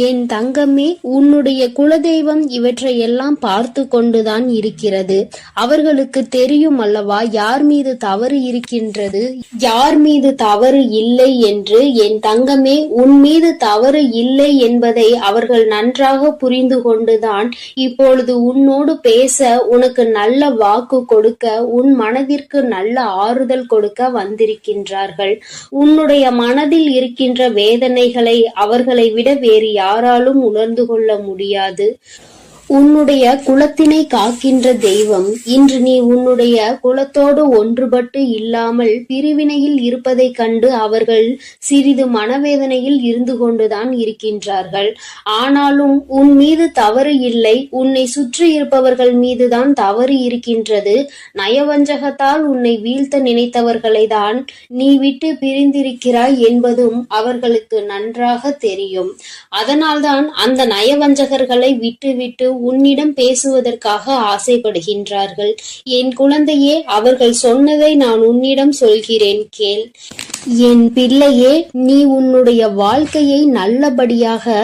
என் தங்கமே, உன்னுடைய குலதெய்வம் இவற்றையெல்லாம் பார்த்து கொண்டுதான் இருக்கிறது. அவர்களுக்கு தெரியும் அல்லவா யார் மீது தவறு இருக்கின்றது, யார் மீது தவறு இல்லை என்று. என் தங்கமே, உன் மீது தவறு இல்லை என்பதை அவர்கள் நன்றாக புரிந்து கொண்டுதான் இப்பொழுது உன்னோடு பேச, உனக்கு நல்ல வாக்கு கொடுக்க, உன் மனதிற்கு நல்ல ஆறுதல் கொடுக்க வந்திருக்கின்றார்கள். உன்னுடைய மனதில் இருக்கின்ற வேதனைகளை அவர்களை விட வேறு யாராலும் உணர்ந்து கொள்ள முடியாது. உன்னுடைய குலத்தினை காக்கின்ற தெய்வம் இன்று நீ உன்னுடைய குலத்தோடு ஒன்றுபட்டு இல்லாமல் பிரிவினையில் இருப்பதைக் கண்டு அவர்கள் சிறிது மனவேதனையில் இருந்து கொண்டுதான் இருக்கின்றார்கள். ஆனாலும் உன் மீது தவறு இல்லை, உன்னை சுற்றி இருப்பவர்கள் மீதுதான் தவறு இருக்கின்றது. நயவஞ்சகத்தால் உன்னை வீழ்த்த நினைத்தவர்களை தான் நீ விட்டு பிரிந்திருக்கிறாய் என்பதும் அவர்களுக்கு நன்றாக தெரியும். அதனால்தான் அந்த நயவஞ்சகர்களை விட்டுவிட்டு உன்னிடம் பேசுவதற்காக ஆசைப்படுகின்றார்கள். என் குழந்தையே, அவர்கள் சொன்னதை நான் உன்னிடம் சொல்கிறேன், கேள். என் பிள்ளையே, நீ உன்னுடைய வாழ்க்கையை நல்லபடியாக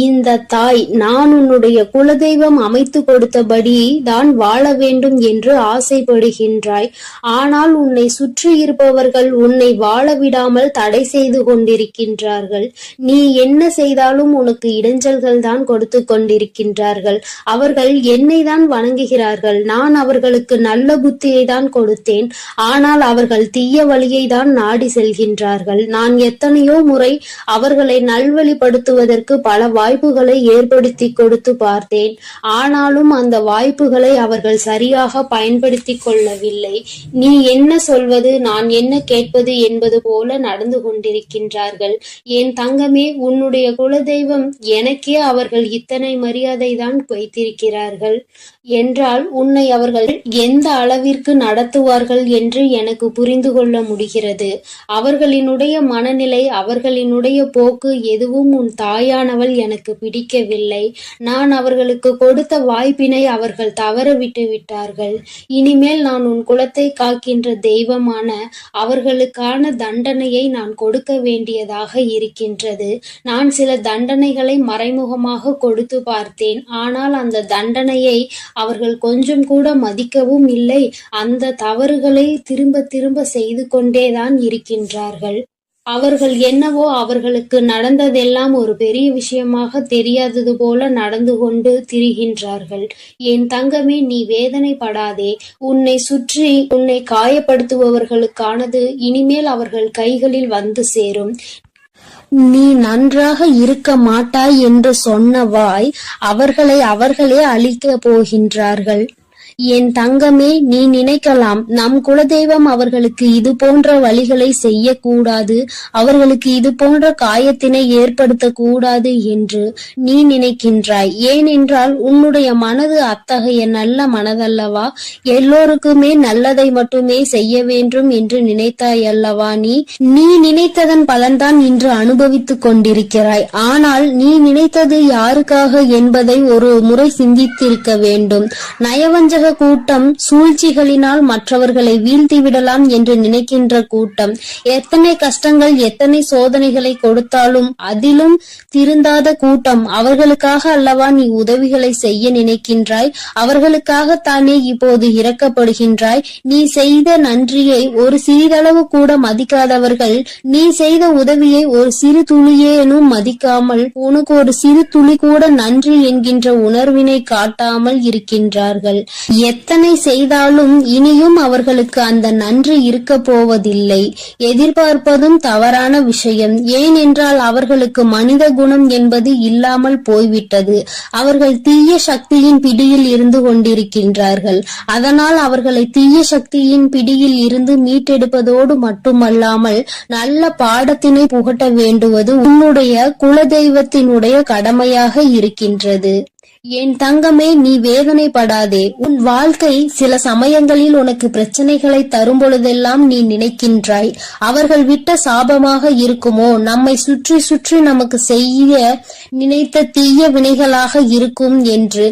இந்த தாய் நான் உன்னுடைய குலதெய்வம் அமைத்து கொடுத்தபடி தான் வாழ வேண்டும் என்று ஆசைப்படுகின்றாய். ஆனால் உன்னை சுற்றி இருப்பவர்கள் உன்னை வாழ விடாமல் தடை செய்து கொண்டிருக்கின்றார்கள். நீ என்ன செய்தாலும் உனக்கு இடைஞ்சல்கள் தான் கொடுத்து கொண்டிருக்கின்றார்கள். அவர்கள் என்னை தான் வணங்குகிறார்கள். நான் அவர்களுக்கு நல்ல புத்தியை தான் கொடுத்தேன். ஆனால் அவர்கள் தீய வழியை தான் நாடி செல்கிறார்கள். நான் எத்தனையோ முறை அவர்களை நல்வழிப்படுத்துவதற்கு பல வாய்ப்புகளை ஏற்படுத்தி கொடுத்து பார்த்தேன். ஆனாலும் அந்த வாய்ப்புகளை அவர்கள் சரியாக பயன்படுத்தி கொள்ளவில்லை. நீ என்ன சொல்வது, நான் என்ன கேட்பது என்பது போல நடந்து கொண்டிருக்கின்றார்கள். என் தங்கமே, உன்னுடைய குலதெய்வம் எனக்கே அவர்கள் இத்தனை மரியாதை தான் வைத்திருக்கிறார்கள் என்றால் உன்னை அவர்கள் எந்த அளவிற்கு நடத்துவார்கள் என்று எனக்கு புரிந்து கொள்ள முடிகிறது. அவர்களினுடைய மனநிலை, அவர்களினுடைய போக்கு எதுவும் உன் தாயானவள் எனக்கு பிடிக்கவில்லை. நான் அவர்களுக்கு கொடுத்த வாய்ப்பினை அவர்கள் தவற விட்டு விட்டார்கள். இனிமேல் நான் உன் குலத்தை காக்கின்ற தெய்வமான அவர்களுக்கான தண்டனையை நான் கொடுக்க வேண்டியதாக இருக்கின்றது. நான் சில தண்டனைகளை மறைமுகமாக கொடுத்து பார்த்தேன். ஆனால் அந்த தண்டனையை அவர்கள் கொஞ்சம் கூட மதிக்கவும் இல்லை. அந்த தவறுகளை திரும்ப திரும்ப செய்து கொண்டேதான் இருக்கின்றார்கள். அவர்கள் என்னவோ அவர்களுக்கு நடந்ததெல்லாம் ஒரு பெரிய விஷயமாக தெரியாதது போல நடந்து கொண்டு திரிகின்றார்கள். என் தங்கமே, நீ வேதனைப்படாதே. உன்னை சுற்றி உன்னை காயப்படுத்துபவர்களுக்கானது இனிமேல் அவர்கள் கைகளில் வந்து சேரும். நீ நன்றாக இருக்க மாட்டாய் என்று சொன்ன வாய் அவர்களே அழிக்கப் போகின்றார்கள். என் தங்கமே, நீ நினைக்கலாம் நம் குலதெய்வம் அவர்களுக்கு இது போன்ற வழிகளை செய்யக்கூடாது, அவர்களுக்கு இது போன்ற காயத்தினை ஏற்படுத்த கூடாது என்று நீ நினைக்கின்றாய். ஏனென்றால் உன்னுடைய மனது அத்தகைய நல்ல மனதல்லவா? எல்லோருக்குமே நல்லதை மட்டுமே செய்ய வேண்டும் என்று நினைத்தாய் அல்லவா? நீ நினைத்ததன் பலன்தான் இன்று அனுபவித்துக் கொண்டிருக்கிறாய். ஆனால் நீ நினைத்தது யாருக்காக என்பதை ஒரு முறை சிந்தித்திருக்க வேண்டும். நயவஞ்சக கூட்டம் சூழ்ச்சிகளினால் மற்றவர்களை வீழ்த்தி விடலாம் என்று நினைக்கின்ற கூட்டம். எத்தனை கஷ்டங்கள், எத்தனை சோதனைகளை கொடுத்தாலும் அதிலும் திருந்தாத கூட்டம். அவர்களுக்காக அல்லவா நீ உதவிகளை செய்ய நினைக்கின்றாய்? அவர்களுக்காகத்தானே இப்போது இரக்கப்படுகின்றாய்? நீ செய்த நன்றியை ஒரு சிறிதளவு கூட மதிக்காதவர்கள் நீ செய்த உதவியை ஒரு சிறு துளியேனும் மதிக்காமல் உனக்கு ஒரு சிறு துளி கூட நன்றி என்கின்ற உணர்வினை காட்டாமல் இருக்கின்றார்கள். எத்தனை செய்தாலும் இனியும் அவர்களுக்கு அந்த நன்றி இருக்க போவதில்லை. எதிர்பார்ப்பதும் தவறான விஷயம். ஏனென்றால் அவர்களுக்கு மனித குணம் என்பது இல்லாமல் போய்விட்டது. அவர்கள் தீய சக்தியின் பிடியில் இருந்து கொண்டிருக்கின்றார்கள். அதனால் அவர்களை தீய சக்தியின் பிடியில் இருந்து மீட்டெடுப்பதோடு மட்டுமல்லாமல் நல்ல பாடத்தினை புகட்ட வேண்டுவது உன்னுடைய குலதெய்வத்தினுடைய கடமையாக இருக்கின்றது. என் தங்கமே, நீ வேதனைப்படாதே. உன் வாழ்க்கை சில சமயங்களில் உனக்கு பிரச்சனைகளை தரும் பொழுதெல்லாம் நீ நினைக்கின்றாய், அவர்கள் விட்ட சாபமாக இருக்குமோ, நம்மை சுற்றி சுற்றி நமக்கு செய்ய நினைத்த தீய வினைகளாக இருக்கும் என்று.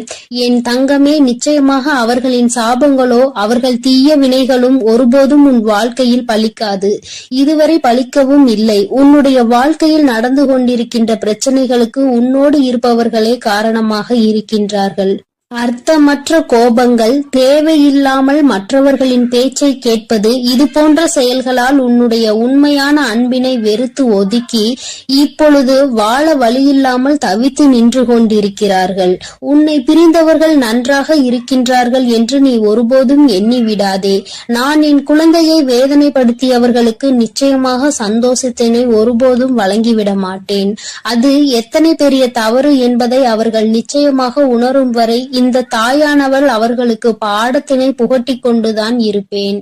என் தங்கமே, நிச்சயமாக அவர்களின் சாபங்களோ அவர்கள் தீய வினைகளும் ஒருபோதும் உன் வாழ்க்கையில் பலிக்காது. இதுவரை பலிக்கவும் இல்லை. உன்னுடைய வாழ்க்கையில் நடந்து கொண்டிருக்கின்ற பிரச்சனைகளுக்கு உன்னோடு இருப்பவர்களே காரணமாக இருக்கின்றார்கள். அர்த்தமற்ற கோபங்கள், தேவையில்லாமல் மற்றவர்களின் பேச்சை கேட்பது, இது போன்ற செயல்களால் உன்னுடைய உண்மையான அன்பினை வெறுத்து ஒதுக்கி இப்பொழுது வாழ வழியில்லாமல் தவித்து நின்று கொண்டிருக்கிறார்கள். உன்னை பிரிந்தவர்கள் நன்றாக இருக்கின்றார்கள் என்று நீ ஒருபோதும் எண்ணி விடாதே. நான் என் குழந்தையை வேதனைப்படுத்தியவர்களுக்கு நிச்சயமாக சந்தோஷத்தினை ஒருபோதும் வழங்கிவிட மாட்டேன். அது எத்தனை பெரிய தவறு என்பதை அவர்கள் நிச்சயமாக உணரும் வரை இந்த தாயானவள் அவர்களுக்கு பாடத்தினை புகட்டி கொண்டுதான் இருப்பேன்.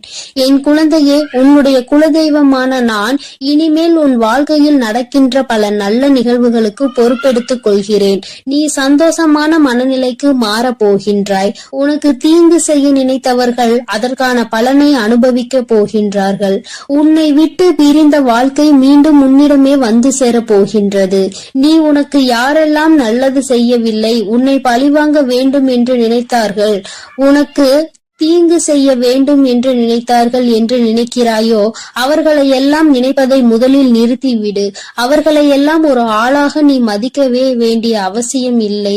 என் குழந்தையே, உன்னுடைய குலதெய்வமான நான் இனிமேல் உன் வாழ்க்கையில் நடக்கின்ற பல நல்ல நிகழ்வுகளுக்கு பொறுப்பெடுத்துக் கொள்கிறேன். நீ சந்தோஷமான மனநிலைக்கு மாறப் போகின்றாய். உனக்கு தீங்கு செய்ய நினைத்தவர்கள் அதற்கான பலனை அனுபவிக்க போகின்றார்கள். உன்னை விட்டு பிரிந்த வாழ்க்கை மீண்டும் உன்னிடமே வந்து சேரப் போகின்றது. நீ உனக்கு யாரெல்லாம் நல்லது செய்யவில்லை, உன்னை பழிவாங்க வேண்டும் என்று நினைத்தார்கள், உனக்கு தீங்கு செய்ய வேண்டும் என்று நினைத்தார்கள் என்று நினைக்கிறாயோ, அவர்களை எல்லாம் நினைப்பதை முதலில் நிறுத்திவிடு. அவர்களை எல்லாம் ஒரு ஆளாக நீ மதிக்கவே வேண்டிய அவசியம் இல்லை.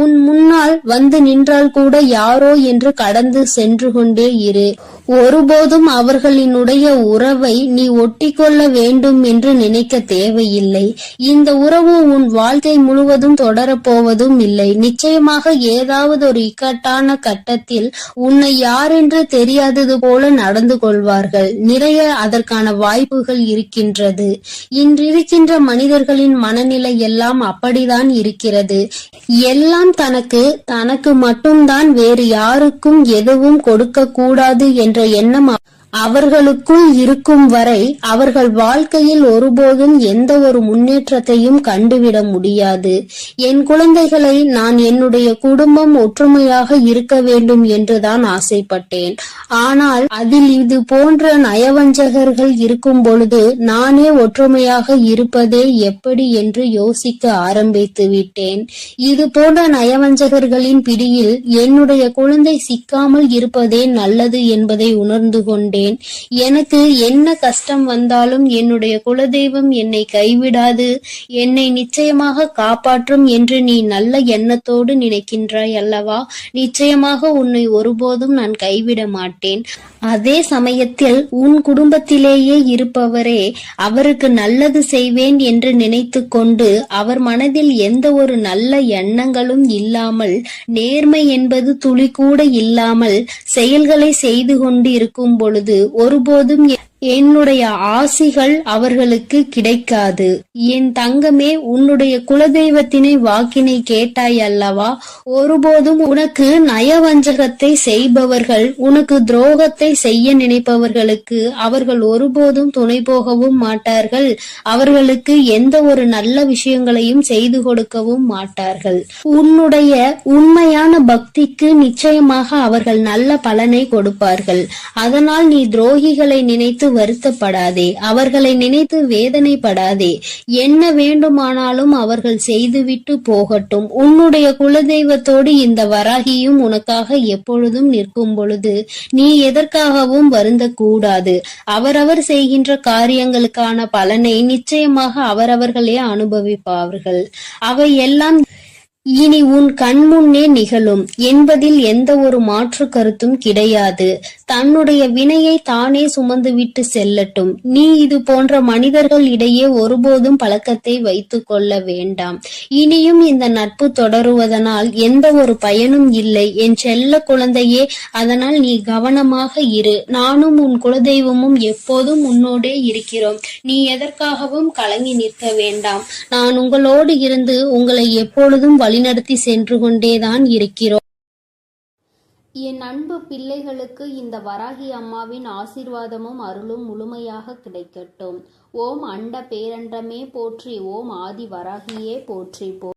உன் முன்னால் வந்து நின்றால் கூட யாரோ என்று கடந்து சென்று கொண்டே இரு. ஒருபோதும் அவர்களினுடைய உறவை நீ ஒட்டிக்கொள்ள வேண்டும் என்று நினைக்க தேவையில்லை. இந்த உறவு உன் வாழ்க்கை முழுவதும் தொடரப்போவதும் இல்லை. நிச்சயமாக ஏதாவது ஒரு இக்கட்டான கட்டத்தில் உன்னை யார் என்று தெரியாதது போல நடந்து கொள்வார்கள். நிறைய அதற்கான வாய்ப்புகள் இருக்கின்றது. இன்றிருக்கின்ற மனிதர்களின் மனநிலை எல்லாம் அப்படிதான் இருக்கிறது. எல்லாம் தனக்கு மட்டும்தான், வேறு யாருக்கும் எதுவும் கொடுக்க கூடாது என்ற எண்ணம் அவர்களுக்குள் இருக்கும் வரை அவர்கள் வாழ்க்கையில் ஒருபோதும் எந்த ஒரு முன்னேற்றத்தையும் கண்டுவிட முடியாது. என் குழந்தைகளை நான் என்னுடைய குடும்பம் ஒற்றுமையாக இருக்க வேண்டும் என்றுதான் ஆசைப்பட்டேன். ஆனால் அதில் இது போன்ற நயவஞ்சகர்கள் இருக்கும் பொழுது நானே ஒற்றுமையாக இருப்பதே எப்படி என்று யோசிக்க ஆரம்பித்து விட்டேன். இது போன்ற நயவஞ்சகர்களின் பிடியில் என்னுடைய குழந்தை சிக்காமல் இருப்பதே நல்லது என்பதை உணர்ந்து கொண்டேன். எனக்கு என்ன கஷ்டம் வந்தாலும் என்னுடைய குலதெய்வம் என்னை கைவிடாது, என்னை நிச்சயமாக காப்பாற்றும் என்று நீ நல்ல எண்ணத்தோடு நினைக்கின்றாய் அல்லவா? நிச்சயமாக உன்னை ஒருபோதும் நான் கைவிட மாட்டேன். அதே சமயத்தில் உன் குடும்பத்திலேயே இருப்பவரே அவருக்கு நல்லது செய்வேன் என்று நினைத்து கொண்டு அவர் மனதில் எந்த ஒரு நல்ல எண்ணங்களும் இல்லாமல், நேர்மை என்பது துளி கூட இல்லாமல் செயல்களை செய்து கொண்டு இருக்கும் பொழுது ஒருபோதும் என்னுடைய ஆசிகள் அவர்களுக்கு கிடைக்காது. என் தங்கமே, உன்னுடைய குலதெய்வத்தினை வாக்கினை கேட்டாய் அல்லவா? ஒருபோதும் உனக்கு நயவஞ்சகத்தை செய்பவர்கள், உனக்கு துரோகத்தை செய்ய நினைப்பவர்களுக்கு அவர்கள் ஒருபோதும் துணை போகவும் மாட்டார்கள். அவர்களுக்கு எந்த ஒரு நல்ல விஷயங்களையும் செய்து கொடுக்கவும் மாட்டார்கள். உன்னுடைய உண்மையான பக்திக்கு நிச்சயமாக அவர்கள் நல்ல பலனை கொடுப்பார்கள். அதனால் நீ துரோகிகளை நினைத்து வருத்தப்படாதே, அவர்களை நினைத்து வேதனைப்படாதே. என்ன வேண்டுமானாலும் அவர்கள் செய்துவிட்டு போகட்டும். உன்னுடைய குலதெய்வத்தோடு இந்த வராகியும் உனக்காக எப்பொழுதும் நிற்கும் பொழுது நீ எதற்காகவும் வருந்தக்கூடாது. அவரவர் செய்கின்ற காரியங்களுக்கான பலனை நிச்சயமாக அவரவர்களே அனுபவிப்பார்கள். அவை எல்லாம் இனி உன் கண்முன்னே நிகழும் என்பதில் எந்த ஒரு மாற்று கருத்தும் கிடையாது. தன்னுடைய வினையை தானே சுமந்துவிட்டு செல்லட்டும். நீ இது போன்ற மனிதர்கள் இடையே ஒருபோதும் பழக்கத்தை வைத்துக் கொள்ள வேண்டாம். இனியும் இந்த நட்பு தொடருவதனால் எந்த ஒரு பயனும் இல்லை என் செல்ல குழந்தையே. அதனால் நீ கவனமாக இரு. நானும் உன் குலதெய்வமும் எப்போதும் உன்னோடே இருக்கிறோம். நீ எதற்காகவும் கலங்கி நிற்க வேண்டாம். நான் உங்களோடு இருந்து உங்களை எப்பொழுதும் வழிநடத்தி சென்று கொண்டேதான் இருக்கிறோம். என் அன்பு பிள்ளைகளுக்கு இந்த வராகி அம்மாவின் ஆசீர்வாதமும் அருளும் முழுமையாக கிடைக்கட்டும். ஓம் அண்ட பேரண்டமே போற்றி, ஓம் ஆதி வராகியே போற்றி.